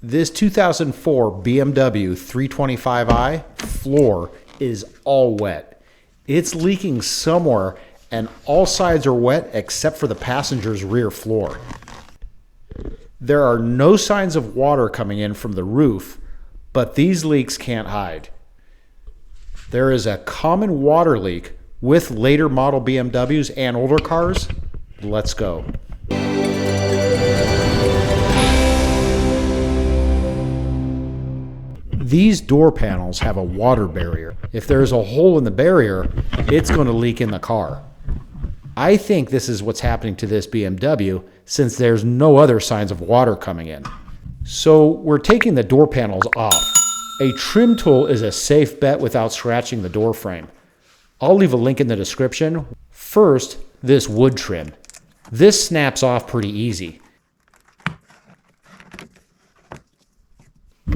This 2004 BMW 325i floor is all wet. It's leaking somewhere and all sides are wet except for the passenger's rear floor. There are no signs of water coming in from the roof, but these leaks can't hide. There is a common water leak with later model BMWs and older cars. Let's go. These door panels have a water barrier. If there's a hole in the barrier, it's going to leak in the car. I think this is what's happening to this BMW since there's no other signs of water coming in. So we're taking the door panels off. A trim tool is a safe bet without scratching the door frame. I'll leave a link in the description. First, this wood trim. This snaps off pretty easy.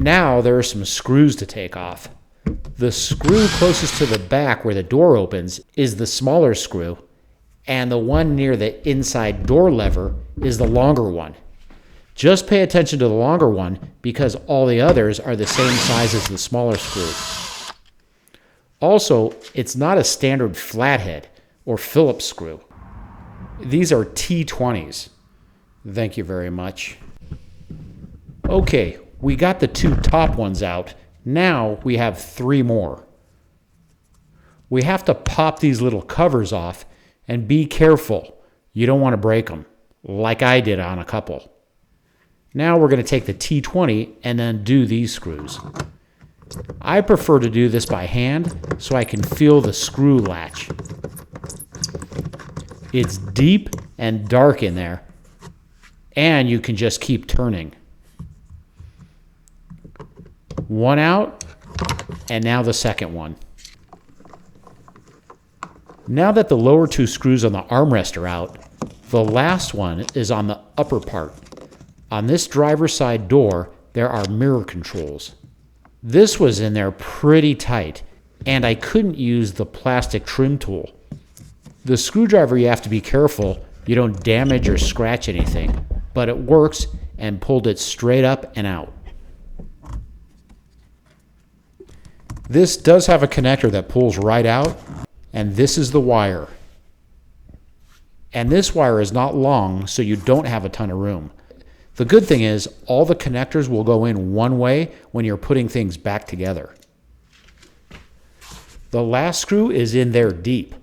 Now there are some screws to take off. The screw closest to the back where the door opens is the smaller screw, and the one near the inside door lever is the longer one. Just pay attention to the longer one because all the others are the same size as the smaller screw. Also, it's not a standard flathead or Phillips screw. These are T20s. Thank you very much. Okay, we got the two top ones out. Now we have three more. We have to pop these little covers off and be careful. You don't want to break them, like I did on a couple. Now we're going to take the T20 and undo these screws. I prefer to do this by hand so I can feel the screw latch. It's deep and dark in there, and you can just keep turning. One out, and now the second one. Now that the lower two screws on the armrest are out, the last one is on the upper part. On this driver's side door, there are mirror controls. This was in there pretty tight, and I couldn't use the plastic trim tool. The screwdriver, you have to be careful you don't damage or scratch anything, but it works and pulled it straight up and out. This does have a connector that pulls right out, and this is the wire. And this wire is not long, so you don't have a ton of room. The good thing is all the connectors will go in one way when you're putting things back together. The last screw is in there deep.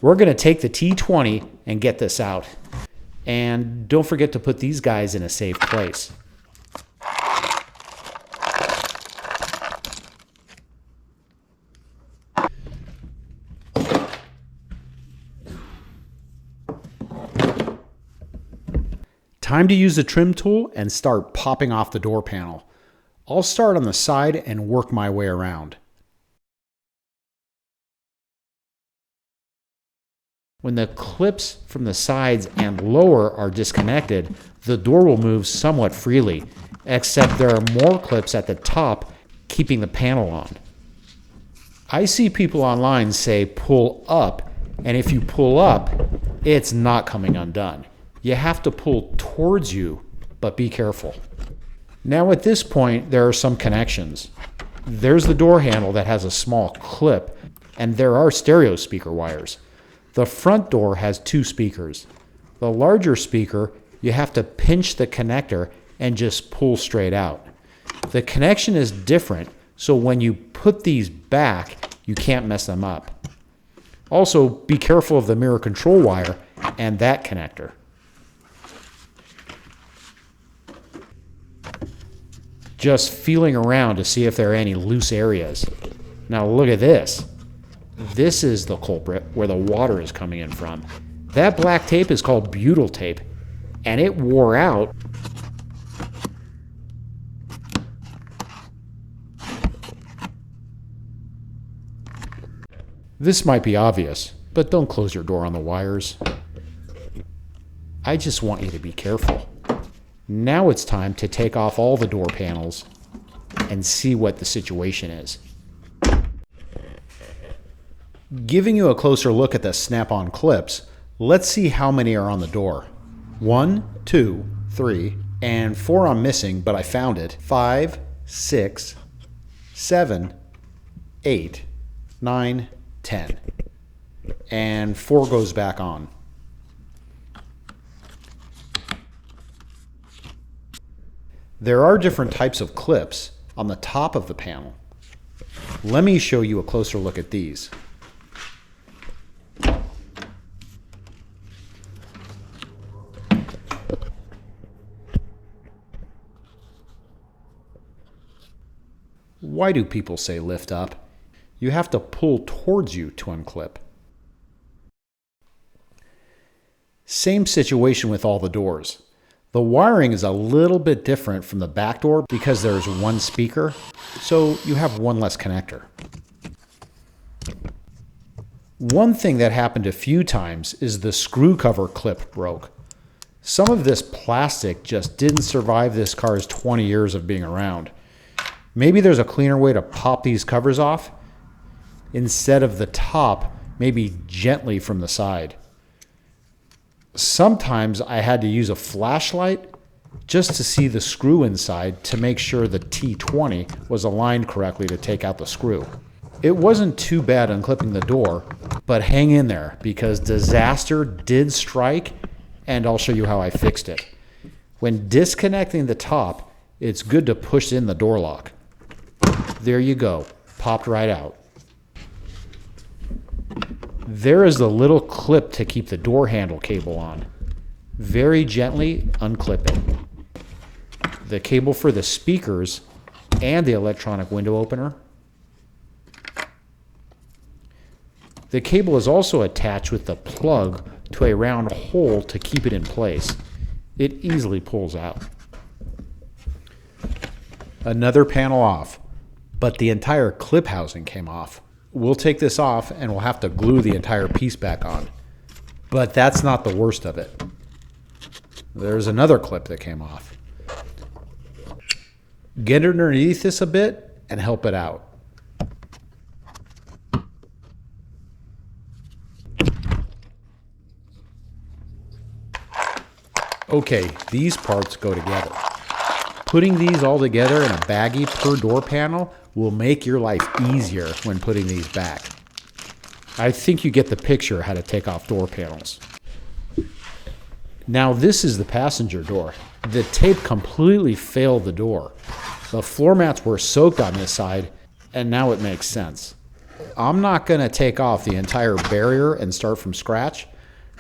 We're going to take the T20 and get this out. And don't forget to put these guys in a safe place. Time to use the trim tool and start popping off the door panel. I'll start on the side and work my way around. When the clips from the sides and lower are disconnected, the door will move somewhat freely, except there are more clips at the top keeping the panel on. I see people online say pull up, and if you pull up, it's not coming undone. You have to pull towards you, but be careful. Now at this point, there are some connections. There's the door handle that has a small clip, and there are stereo speaker wires. The front door has two speakers. The larger speaker, you have to pinch the connector and just pull straight out. The connection is different, so when you put these back, you can't mess them up. Also, be careful of the mirror control wire and that connector. Just feeling around to see if there are any loose areas. Now look at this. This is the culprit where the water is coming in from. That black tape is called butyl tape, and it wore out. This might be obvious, but don't close your door on the wires. I just want you to be careful. Now it's time to take off all the door panels and see what the situation is. Giving you a closer look at the snap-on clips, let's see how many are on the door. 1, 2, 3, And 4 I'm missing, but I found it. 5, 6, 7, 8, 9, 10. And 4 goes back on. There are different types of clips on the top of the panel. Let me show you a closer look at these. Why do people say lift up? You have to pull towards you to unclip. Same situation with all the doors. The wiring is a little bit different from the back door because there's one speaker, so you have one less connector. One thing that happened a few times is the screw cover clip broke. Some of this plastic just didn't survive this car's 20 years of being around. Maybe there's a cleaner way to pop these covers off. Instead of the top, maybe gently from the side. Sometimes I had to use a flashlight just to see the screw inside to make sure the T20 was aligned correctly to take out the screw. It wasn't too bad unclipping the door, but hang in there because disaster did strike, and I'll show you how I fixed it. When disconnecting the top, it's good to push in the door lock. There you go, popped right out. There is the little clip to keep the door handle cable on. Very gently unclip it. The cable for the speakers and the electronic window opener. The cable is also attached with the plug to a round hole to keep it in place. It easily pulls out. Another panel off, but the entire clip housing came off. We'll take this off and we'll have to glue the entire piece back on. But that's not the worst of it. There's another clip that came off. Get underneath this a bit and help it out. Okay, these parts go together. Putting these all together in a baggie per door panel will make your life easier when putting these back. I think you get the picture how to take off door panels. Now this is the passenger door. The tape completely failed the door. The floor mats were soaked on this side, and now it makes sense. I'm not going to take off the entire barrier and start from scratch.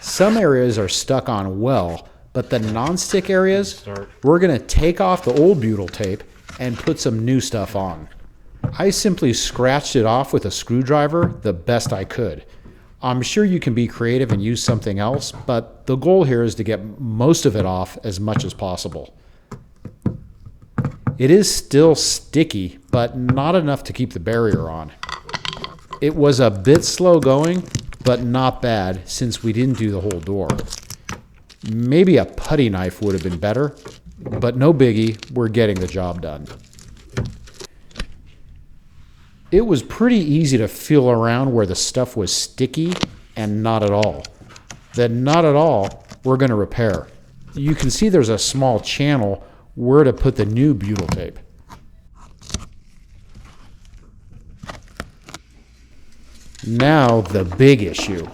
Some areas are stuck on well, but the non-stick areas, we're going to take off the old butyl tape and put some new stuff on. I simply scratched it off with a screwdriver the best I could. I'm sure you can be creative and use something else, but the goal here is to get most of it off as much as possible. It is still sticky, but not enough to keep the barrier on. It was a bit slow going, but not bad since we didn't do the whole door. Maybe a putty knife would have been better, but no biggie, we're getting the job done. It was pretty easy to feel around where the stuff was sticky and not at all. That not at all, we're going to repair. You can see there's a small channel where to put the new butyl tape. Now the big issue.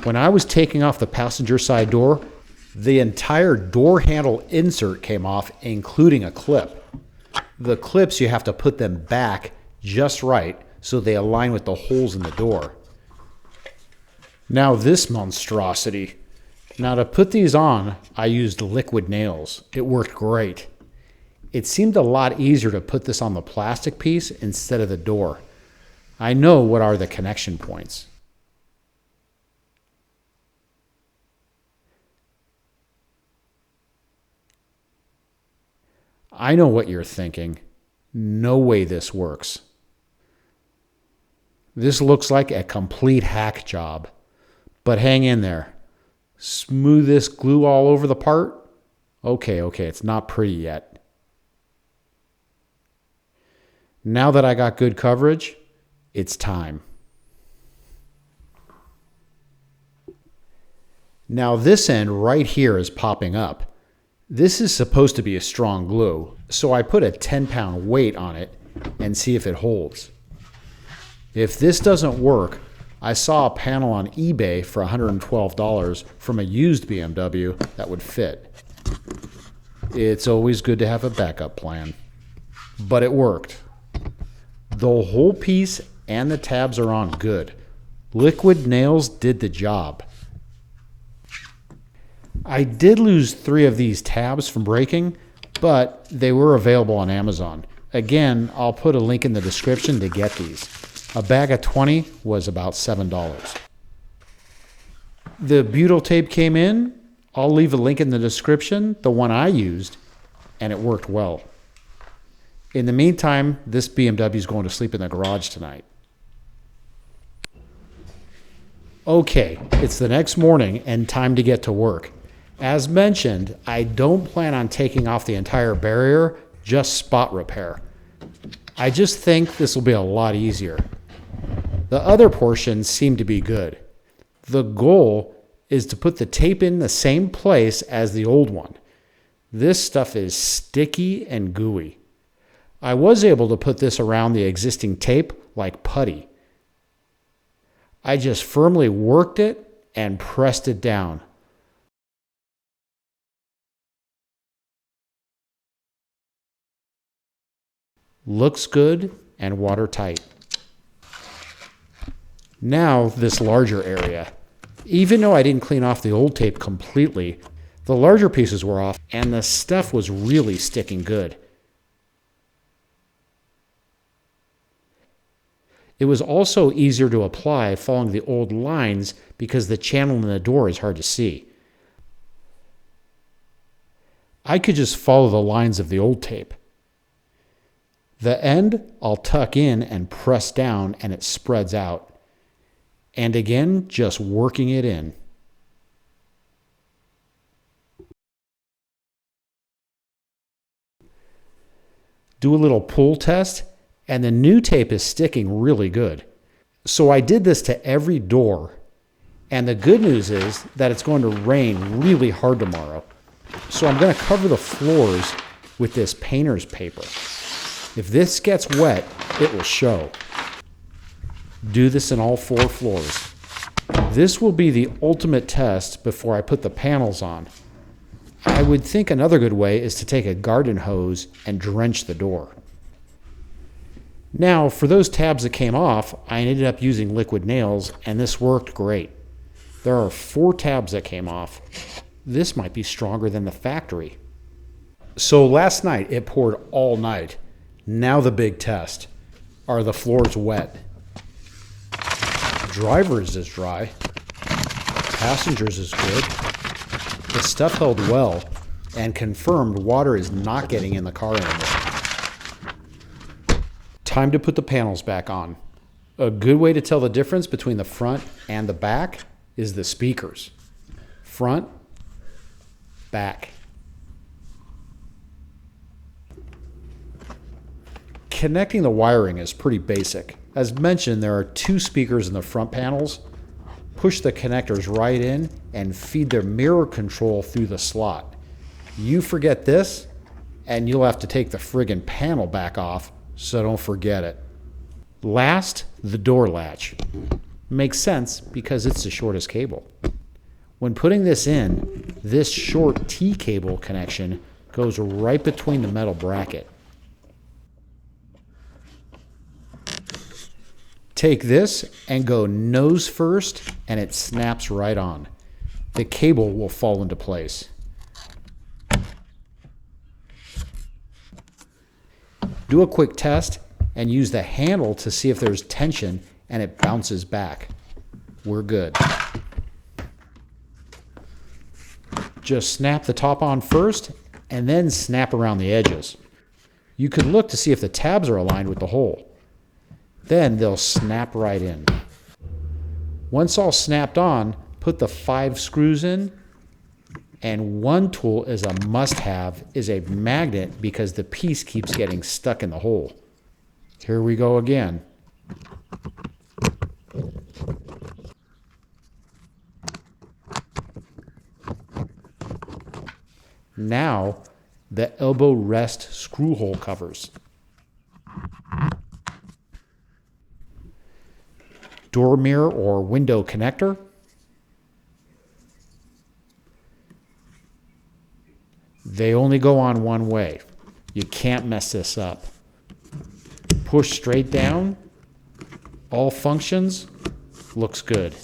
When I was taking off the passenger side door, the entire door handle insert came off, including a clip. The clips, you have to put them back just right so they align with the holes in the door. Now this monstrosity. Now to put these on, I used liquid nails. It worked great. It seemed a lot easier to put this on the plastic piece instead of the door. I know what are the connection points. I know what you're thinking. No way this works. This looks like a complete hack job. But hang in there. Smooth this glue all over the part? Okay, it's not pretty yet. Now that I got good coverage, it's time. Now this end right here is popping up. This is supposed to be a strong glue, so I put a 10-pound weight on it and see if it holds. If this doesn't work, I saw a panel on eBay for $112 from a used BMW that would fit. It's always good to have a backup plan. But it worked. The whole piece and the tabs are on good. Liquid nails did the job. I did lose 3 of these tabs from breaking, but they were available on Amazon. Again, I'll put a link in the description to get these. A bag of 20 was about $7. The butyl tape came in. I'll leave a link in the description, the one I used, and it worked well. In the meantime, this BMW is going to sleep in the garage tonight. Okay, it's the next morning and time to get to work. As mentioned, I don't plan on taking off the entire barrier, just spot repair. I just think this will be a lot easier. The other portions seem to be good. The goal is to put the tape in the same place as the old one. This stuff is sticky and gooey. I was able to put this around the existing tape like putty. I just firmly worked it and pressed it down. Looks good and watertight. Now this larger area. Even though I didn't clean off the old tape completely, the larger pieces were off and the stuff was really sticking good. It was also easier to apply following the old lines because the channel in the door is hard to see. I could just follow the lines of the old tape. The end I'll tuck in and press down and it spreads out. And again, just working it in. Do a little pull test, and the new tape is sticking really good. So I did this to every door, and the good news is that it's going to rain really hard tomorrow. So I'm going to cover the floors with this painter's paper. If this gets wet, it will show. Do this in all 4 floors. This will be the ultimate test before I put the panels on. I would think another good way is to take a garden hose and drench the door. Now, for those tabs that came off, I ended up using liquid nails, and this worked great. There are 4 tabs that came off. This might be stronger than the factory. So last night, it poured all night. Now the big test. Are the floors wet? Driver's is dry. Passenger's is good. The stuff held well and confirmed water is not getting in the car anymore. Time to put the panels back on. A good way to tell the difference between the front and the back is the speakers. Front, back. Connecting the wiring is pretty basic. As mentioned, there are 2 speakers in the front panels. Push the connectors right in and feed their mirror control through the slot. You forget this, and you'll have to take the friggin' panel back off, so don't forget it. Last, the door latch. Makes sense because it's the shortest cable. When putting this in, this short T-cable connection goes right between the metal bracket. Take this and go nose first, and it snaps right on. The cable will fall into place. Do a quick test and use the handle to see if there's tension and it bounces back. We're good. Just snap the top on first and then snap around the edges. You could look to see if the tabs are aligned with the hole. Then they'll snap right in. Once all snapped on, put the 5 screws in, and one tool is a must-have is a magnet because the piece keeps getting stuck in the hole. Here we go again. Now, the elbow rest screw hole covers. Door mirror or window connector. They only go on one way. You can't mess this up. Push straight down. All functions. Looks good.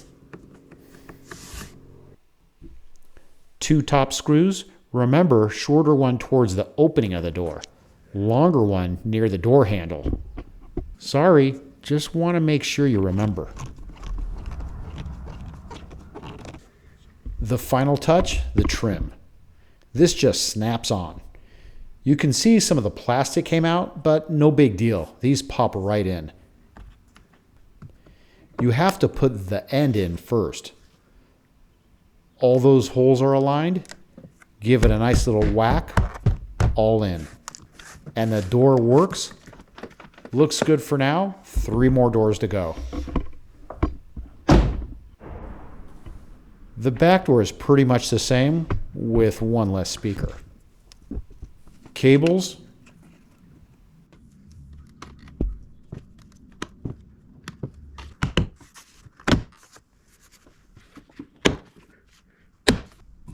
2 top screws. Remember, shorter one towards the opening of the door. Longer one near the door handle. Sorry, just want to make sure you remember. The final touch, the trim. This just snaps on. You can see some of the plastic came out, but no big deal. These pop right in. You have to put the end in first. All those holes are aligned. Give it a nice little whack. All in. And the door works. Looks good for now. 3 more doors to go. The back door is pretty much the same with one less speaker. Cables.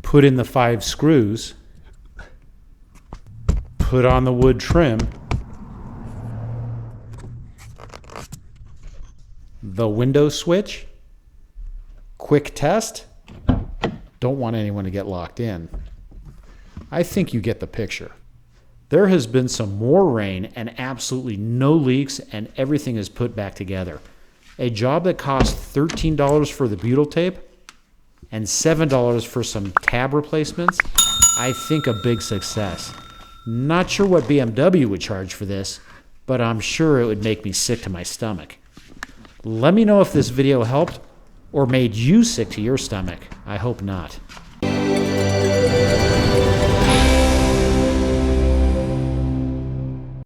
Put in the 5 screws. Put on the wood trim. The window switch. Quick test. Don't want anyone to get locked in. I think you get the picture. There has been some more rain and absolutely no leaks, and everything is put back together. A job that cost $13 for the butyl tape and $7 for some tab replacements. I think a big success. Not sure what BMW would charge for this, but I'm sure it would make me sick to my stomach. Let me know if this video helped or made you sick to your stomach. I hope not.